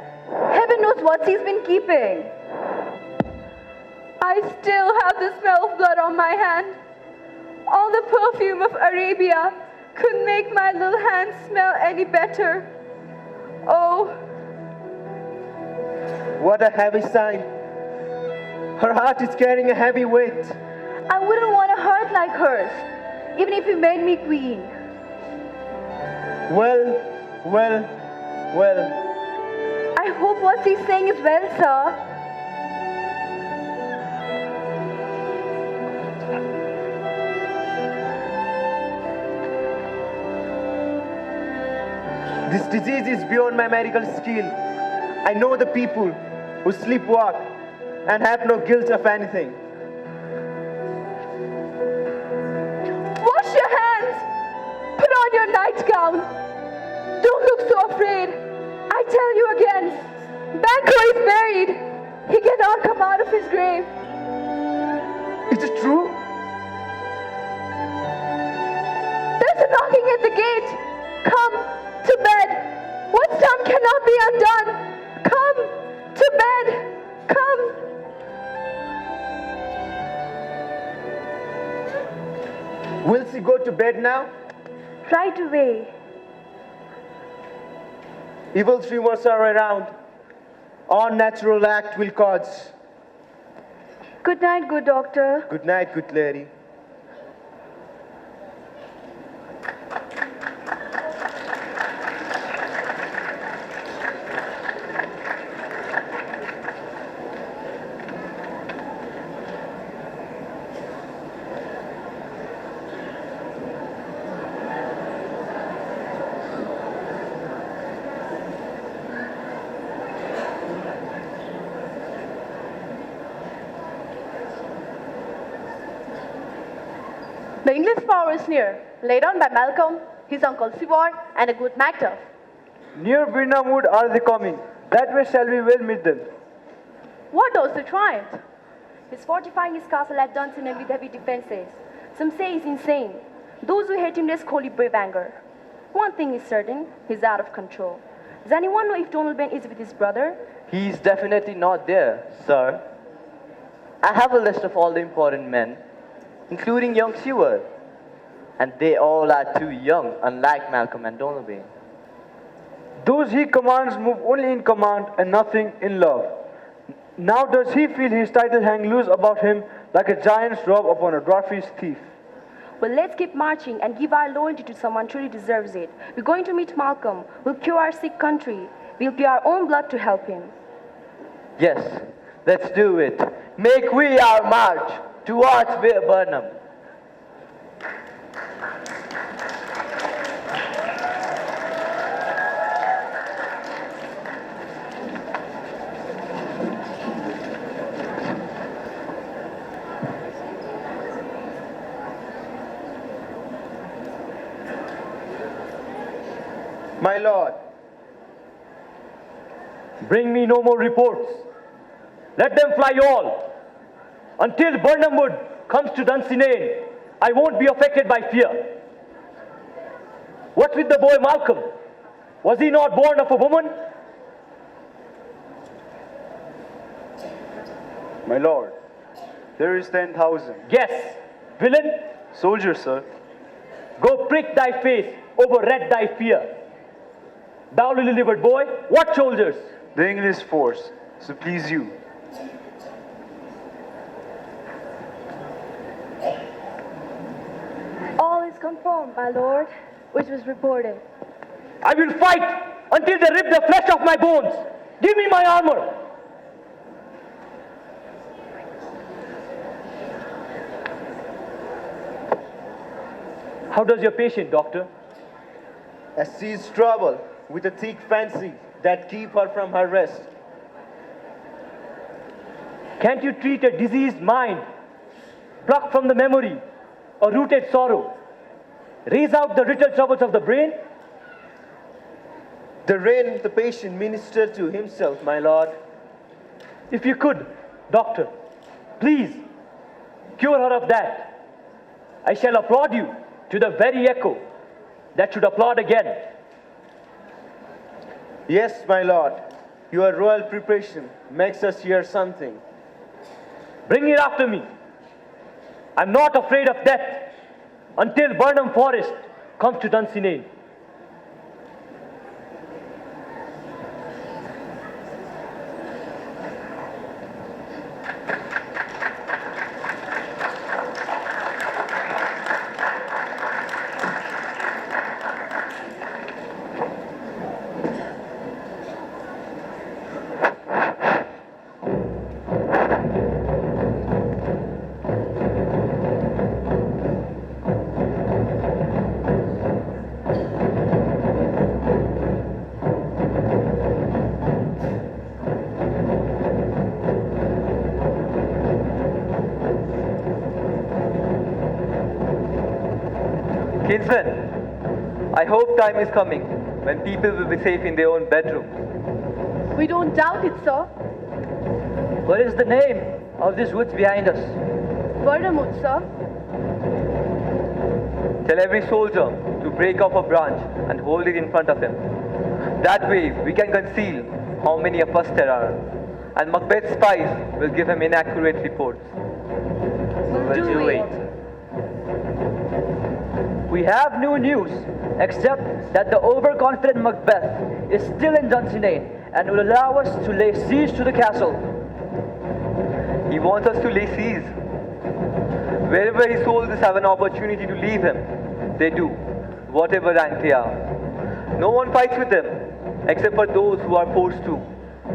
Heaven knows what she's been keeping. I still have the smell of blood on my hand. All the perfume of Arabia couldn't make my little hand smell any better. Oh. What a heavy sign. Her heart is carrying a heavy weight. I wouldn't want a heart like hers, even if you made me queen. Well. I hope what she's saying is well, sir. This disease is beyond my medical skill. I know the people who sleepwalk and have no guilt of anything. Wash your hands! Put on your nightgown! Don't look so afraid! I tell you again, Banquo is buried! He cannot come out of his grave! Is it true? There's a knocking at the gate! Come to bed! What's done cannot be undone! Come to bed! Come! Will she go to bed now? Right away. Evil dreamers are around. Unnatural act will cause. Good night, good doctor. Good night, good lady. The English power is near, laid on by Malcolm, his uncle Sivor, and a good Macbeth. Near Birnam Wood are they coming. That way shall we well meet them. What does the triumph? He's fortifying his castle at Dunsinane with heavy defenses. Some say he's insane. Those who hate him risk holy brave anger. One thing is certain, he's out of control. Does anyone know if Donald Ben is with his brother? He's definitely not there, sir. I have a list of all the important men, including young Seward. And they all are too young, unlike Malcolm and Donovan. Those he commands move only in command and nothing in love. Now does he feel his title hang loose about him like a giant's robe upon a dwarfish thief? Well, let's keep marching and give our loyalty to someone who truly deserves it. We're going to meet Malcolm. We'll cure our sick country. We'll pay our own blood to help him. Yes, let's do it. Make we our march towards Burnham. My lord, Bring me no more reports. Let them fly all. Until Burnham Wood comes to Dunsinane, I won't be affected by fear. What's with the boy Malcolm? Was he not born of a woman? My lord, there is 10,000. Yes, villain. Soldiers, sir. Go prick thy face, overread thy fear. Thou lily-livered boy, what soldiers? The English force, so please you. All is confirmed, my lord, which was reported. I will fight until they rip the flesh off my bones. Give me my armor. How does your patient, doctor? As she's troubled with a thick fancy that keep her from her rest. Can't you treat a diseased mind, pluck from the memory a rooted sorrow, raise out the little troubles of the brain? The rain the patient ministered to himself, my lord. If you could, doctor, please cure her of that. I shall applaud you to the very echo that should applaud again. Yes, my lord, your royal preparation makes us hear something. Bring it after me. I'm not afraid of death until Burnham Forest comes to Dunsinane. Kinsman, I hope time is coming when people will be safe in their own bedrooms. We don't doubt it, sir. What is the name of this woods behind us? Vermouth, sir. Tell every soldier to break off a branch and hold it in front of him. That way we can conceal how many of us there are. And Macbeth's spies will give him inaccurate reports. We'll do it. We have no news, except that the overconfident Macbeth is still in Dunsinane and will allow us to lay siege to the castle. He wants us to lay siege. Wherever his soldiers have an opportunity to leave him, they do, whatever rank they are. No one fights with them, except for those who are forced to,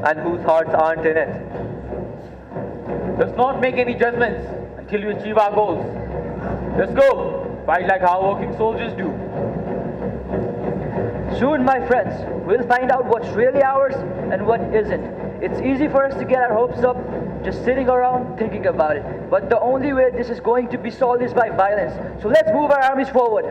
and whose hearts aren't in it. Let's not make any judgments until we achieve our goals. Let's go. Fight like our working soldiers do. Soon, my friends, we'll find out what's really ours and what isn't. It's easy for us to get our hopes up just sitting around thinking about it. But the only way this is going to be solved is by violence. So let's move our armies forward.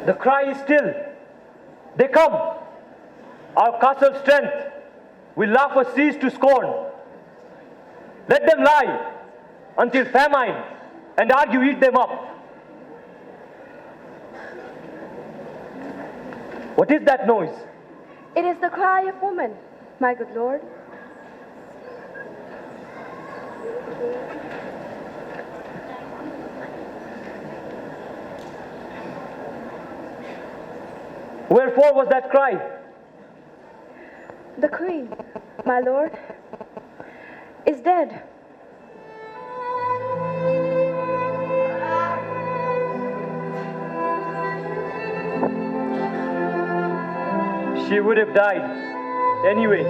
The cry is still. They come. Our castle strength will laugh a siege to scorn. Let them lie until famine and argue eat them up. What is that noise? It is the cry of woman, my good lord. Wherefore was that cry? The queen, my lord, is dead. She would have died anyway.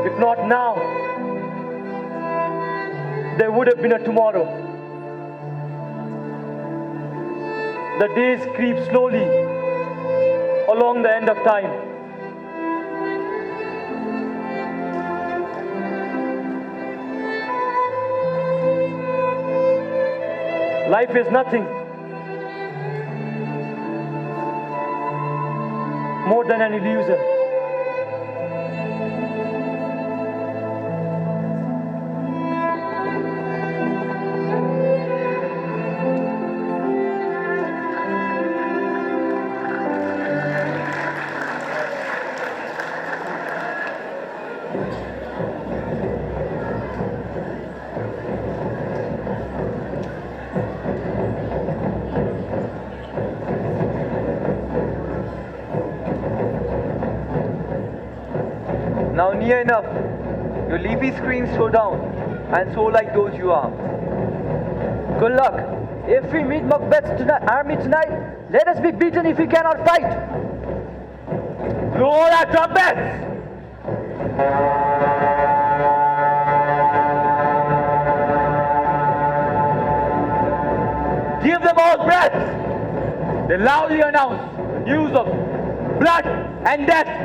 If not now, there would have been a tomorrow. The days creep slowly along the end of time. Life is nothing more than an illusion. Now near enough. Your leafy screens slow down, and so like those you are. Good luck. If we meet Macbeth's army tonight, let us be beaten if we cannot fight. Blow that trumpets! Give them all breath! They loudly announce news of blood and death!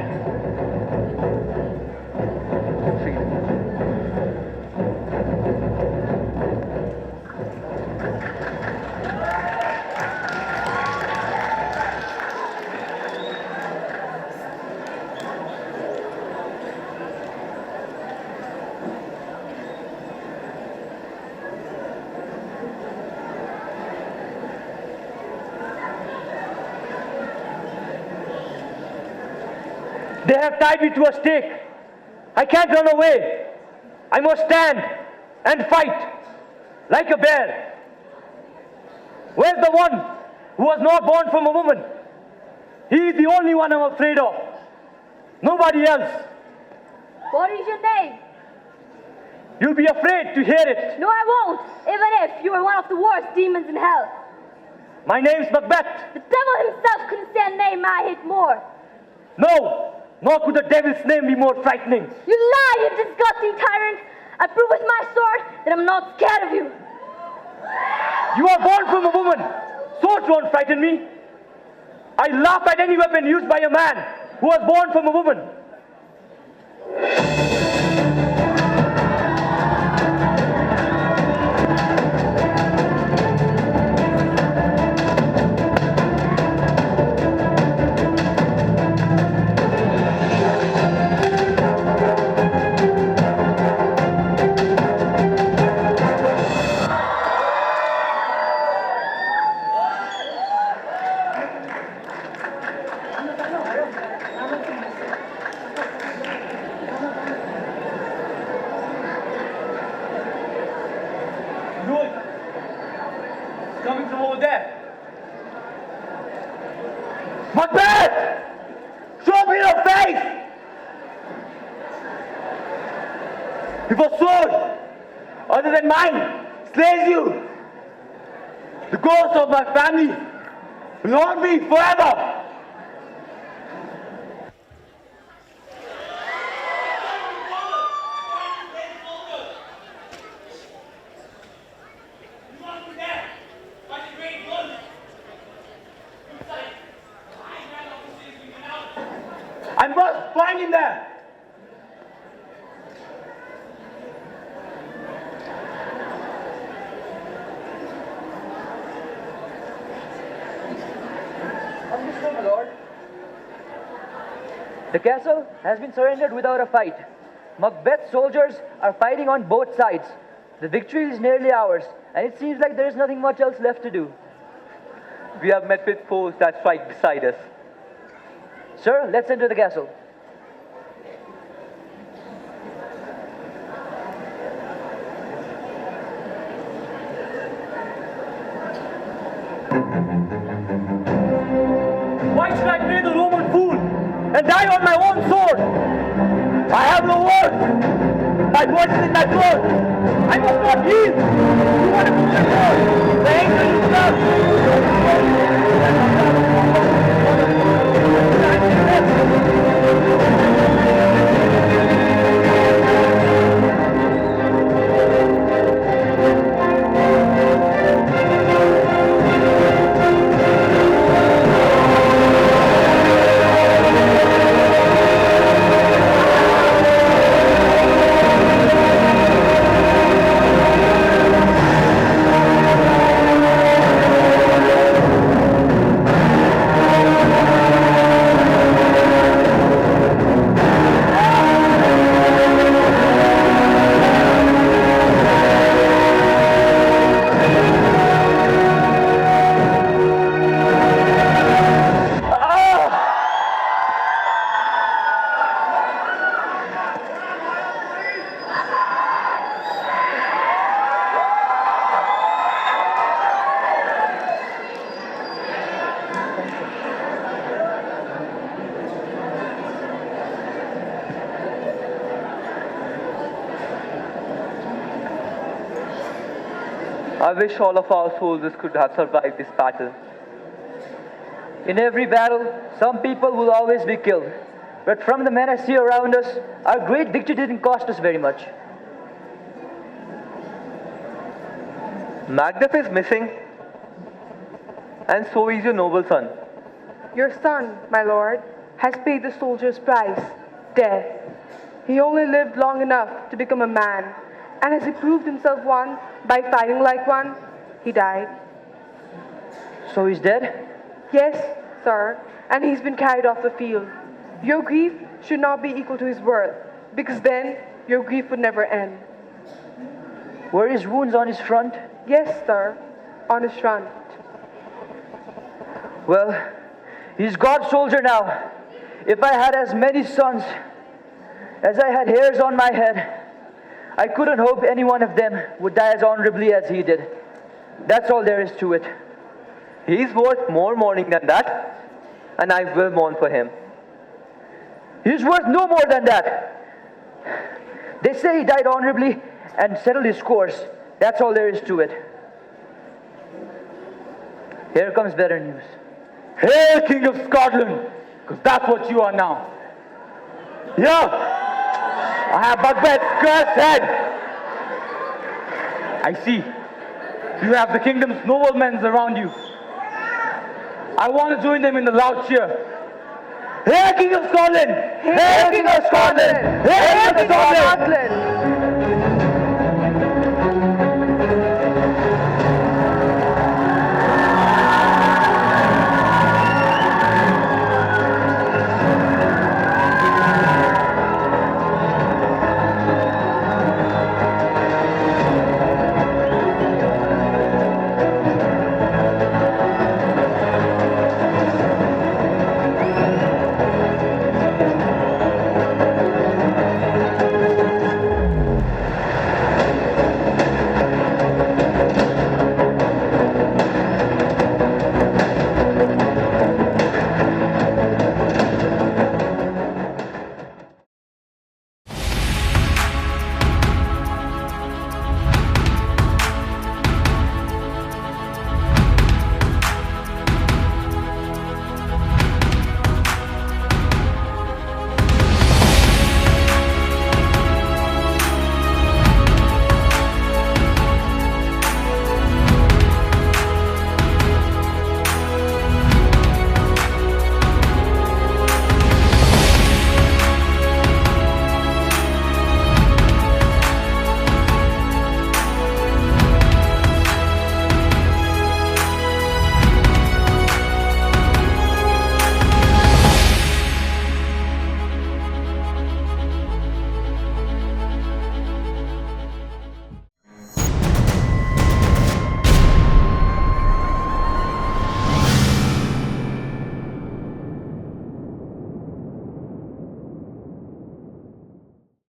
They have tied me to a stake. I can't run away. I must stand and fight like a bear. Where's the one who was not born from a woman? He is the only one I'm afraid of. Nobody else. What is your name? You'll be afraid to hear it. No, I won't, even if you were one of the worst demons in hell. My name's Macbeth. The devil himself couldn't say a name I hate more. No, nor could the devil's name be more frightening. You lie, you disgusting tyrant! I prove with my sword that I'm not scared of you. You are born from a woman. Swords won't frighten me. I laugh at any weapon used by a man who was born from a woman. Coming from over there. Macbeth! Show me your face! If a sword other than mine slays you, the ghost of my family will haunt me forever. I must find him there. Understood, my lord. The castle has been surrendered without a fight. Macbeth's soldiers are fighting on both sides. The victory is nearly ours, and it seems like there is nothing much else left to do. We have met with foes that strike beside us. Sir, let's enter the castle. Why should I play the Roman fool and die on my own sword? I have no words. My voice is in my throat. I must not yield. You want to move your The angel is I wish all of our soldiers could have survived this battle. In every battle, some people will always be killed. But from the men I see around us, our great victory didn't cost us very much. Macbeth is missing, and so is your noble son. Your son, my lord, has paid the soldier's price, death. He only lived long enough to become a man, and as he proved himself one by fighting like one, he died. So he's dead? Yes, sir, and he's been carried off the field. Your grief should not be equal to his worth, because then your grief would never end. Were his wounds on his front? Yes, sir, on his front. Well, he's God's soldier now. If I had as many sons as I had hairs on my head, I couldn't hope any one of them would die as honorably as he did. That's all there is to it. He's worth more mourning than that, and I will mourn for him. He's worth no more than that. They say he died honorably and settled his scores. That's all there is to it. Here comes better news. Hail, King of Scotland, because that's what you are now. Yeah, I have Macbeth's cursed head. I see. You have the kingdom's noblemen around you. I want to join them in the loud cheer. Hail, King of Scotland! Hail, King of Scotland! Hail, King of Scotland!